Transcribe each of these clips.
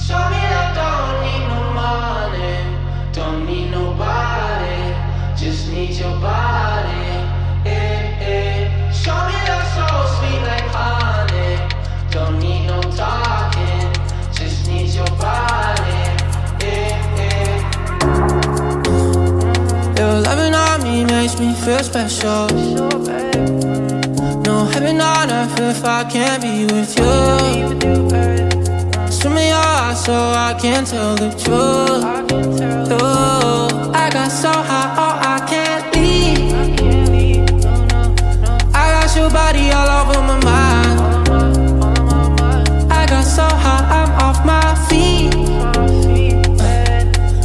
Show me that don't need no money, don't need nobody, just need your body. Show me that soul sweet like honey, don't need no talking, just need your body. Your loving on me makes me feel special. No heaven on earth if I can't be with you. Swim in your eyes so I can tell the truth. I got so high, oh I can't leave. I got your body all over my mind. I got so high, I'm off my feet.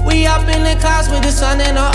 We up in the clouds with the sun and the